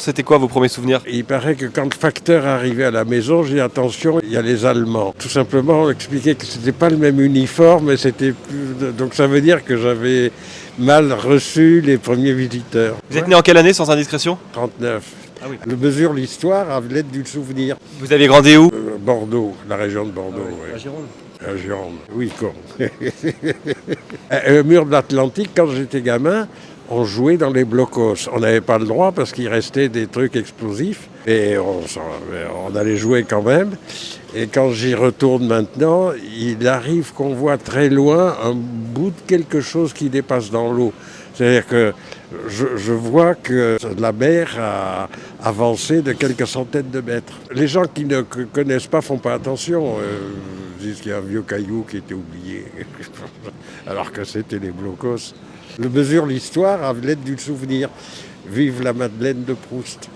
C'était quoi vos premiers souvenirs? Il paraît que quand le facteur arrivait à la maison, j'ai dit attention, il y a les Allemands. Tout simplement, on expliquait que c'était pas le même uniforme, et c'était plus... donc ça veut dire que j'avais mal reçu les premiers visiteurs. Vous êtes né en quelle année sans indiscrétion? 39. Ah oui. Je mesure l'histoire à l'aide du souvenir. Vous avez grandi où? Bordeaux, la région de Bordeaux. À Oui. Gironde. À Gironde, oui, con. Au mur de l'Atlantique, quand j'étais gamin, on jouait dans les blocos. On n'avait pas le droit parce qu'il restait des trucs explosifs. Et on allait jouer quand même. Et quand j'y retourne maintenant, il arrive qu'on voit très loin un bout de quelque chose qui dépasse dans l'eau. C'est-à-dire que je vois que la mer a avancé de quelques centaines de mètres. Les gens qui ne connaissent pas font pas attention. Disent qu'il y a un vieux caillou qui était oublié, alors que c'était les blocos. Je mesure l'histoire à l'aide du souvenir. Vive la Madeleine de Proust.